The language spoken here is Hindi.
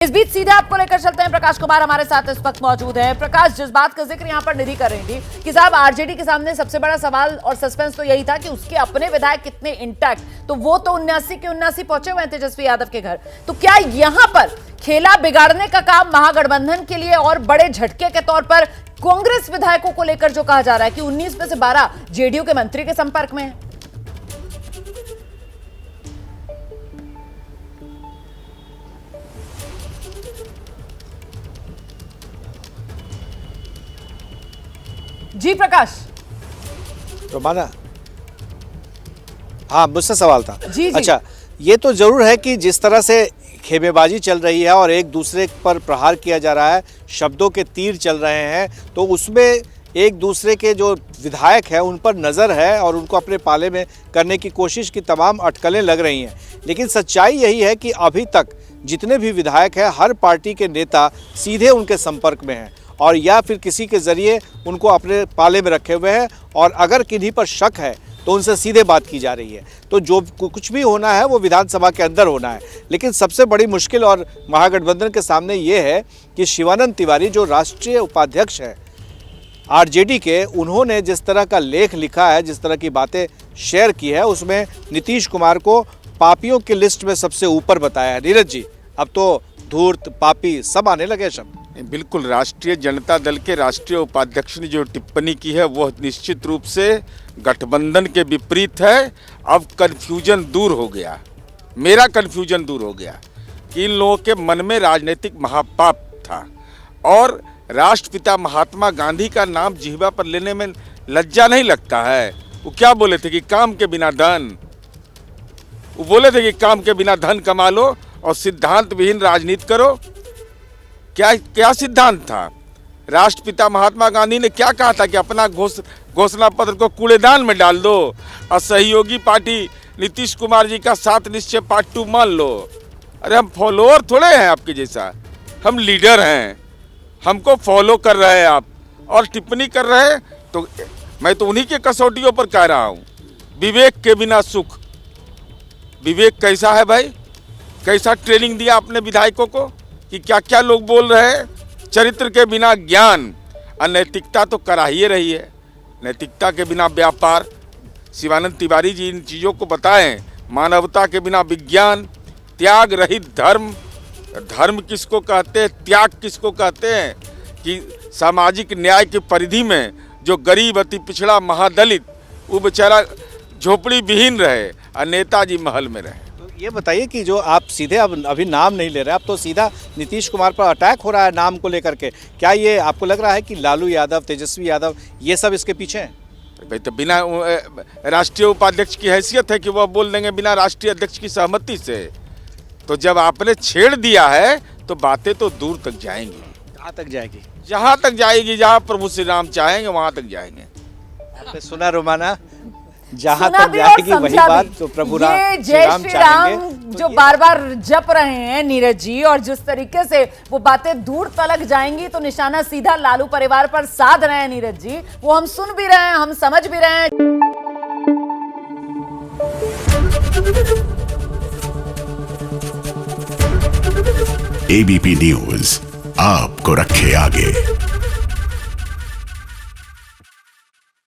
इस बीच सीधे आपको लेकर चलते हैं। प्रकाश कुमार हमारे साथ इस वक्त मौजूद हैं। प्रकाश, जिस बात का जिक्र यहाँ पर निधि कर रही थी कि साहब आरजेडी के सामने सबसे बड़ा सवाल और सस्पेंस तो यही था कि उसके अपने विधायक कितने इंटैक्ट, तो वो तो 79 के 79 पहुंचे हुए हैं तेजस्वी यादव के घर। तो क्या यहाँ पर खेला बिगाड़ने का काम महागठबंधन के लिए और बड़े झटके के तौर पर कांग्रेस विधायकों को लेकर जो कहा जा रहा है कि 19 में से 12 जेडीयू के मंत्री के संपर्क में है? जी प्रकाश। रोमाना, हाँ मुझसे सवाल था। जी। अच्छा, ये तो जरूर है कि जिस तरह से खेमेबाजी चल रही है और एक दूसरे पर प्रहार किया जा रहा है, शब्दों के तीर चल रहे हैं, तो उसमें एक दूसरे के जो विधायक हैं उन पर नज़र है और उनको अपने पाले में करने की कोशिश की तमाम अटकलें लग रही हैं। लेकिन सच्चाई यही है कि अभी तक जितने भी विधायक हैं, हर पार्टी के नेता सीधे उनके संपर्क में हैं और या फिर किसी के ज़रिए उनको अपने पाले में रखे हुए हैं, और अगर किन्हीं पर शक है तो उनसे सीधे बात की जा रही है। तो जो कुछ भी होना है वो विधानसभा के अंदर होना है। लेकिन सबसे बड़ी मुश्किल और महागठबंधन के सामने ये है कि शिवानंद तिवारी जो राष्ट्रीय उपाध्यक्ष है आरजेडी के, उन्होंने जिस तरह का लेख लिखा है, जिस तरह की बातें शेयर की है, उसमें नीतीश कुमार को पापियों की लिस्ट में सबसे ऊपर बताया है। नीरज जी, अब तो धूर्त, पापी सब आने लगे शब्द। बिल्कुल, राष्ट्रीय जनता दल के राष्ट्रीय उपाध्यक्ष ने जो टिप्पणी की है वह निश्चित रूप से गठबंधन के विपरीत है। अब कन्फ्यूजन दूर हो गया, मेरा कन्फ्यूजन दूर हो गया कि इन लोगों के मन में राजनीतिक महापाप था और राष्ट्रपिता महात्मा गांधी का नाम जिह्वा पर लेने में लज्जा नहीं लगता है। वो क्या बोले थे कि काम के बिना धन, वो बोले थे कि काम के बिना धन कमा लो और सिद्धांत विहीन राजनीति करो। क्या क्या सिद्धांत था? राष्ट्रपिता महात्मा गांधी ने क्या कहा था कि अपना घोषणा पत्र को कूड़ेदान में डाल दो और सहयोगी पार्टी नीतीश कुमार जी का 7 निश्चय पार्ट 2 मान लो। अरे हम फॉलोअर थोड़े हैं आपके जैसा, हम लीडर हैं, हमको फॉलो कर रहे हैं आप और टिप्पणी कर रहे हैं। तो मैं तो उन्हीं के कसौटियों पर कह रहा हूँ, विवेक के बिना सुख। विवेक कैसा है भाई? कैसा ट्रेनिंग दिया अपने विधायकों को कि क्या क्या लोग बोल रहे हैं? चरित्र के बिना ज्ञान, अनैतिकता तो करा ही रही है। नैतिकता के बिना व्यापार, शिवानंद तिवारी जी इन चीज़ों को बताएं। मानवता के बिना विज्ञान, त्याग रहित धर्म, धर्म किसको कहते हैं, त्याग किसको कहते हैं? कि सामाजिक न्याय की परिधि में जो गरीब, अति पिछड़ा, महादलित, वो बेचारा झोपड़ी विहीन रहे और नेताजी महल में रहे। ये बताइए कि जो आप सीधे अब अभी नाम नहीं ले रहे, आप तो सीधा नीतीश कुमार पर अटैक हो रहा है नाम को लेकर के, क्या ये आपको लग रहा है कि लालू यादव, तेजस्वी यादव, ये सब इसके पीछे हैं? भाई तो बिना राष्ट्रीय उपाध्यक्ष की हैसियत है कि वह बोल देंगे बिना राष्ट्रीय अध्यक्ष की सहमति से? तो जब आपने छेड़ दिया है तो बातें तो दूर तक जाएंगी। कहाँ तक जाएगी? जहाँ तक जाएगी, जहाँ प्रभु श्री राम चाहेंगे वहाँ तक जाएंगे। आपने सुना रोमाना, जहाँ तक जाएगी वही बात तो प्रभु राम, जय श्री राम जो बार बार जप रहे हैं नीरज जी, और जिस तरीके से वो बातें दूर तलक जाएंगी तो निशाना सीधा लालू परिवार पर साध रहे हैं नीरज जी। वो हम सुन भी रहे हैं, हम समझ भी रहे हैं। एबीपी न्यूज आपको रखे आगे।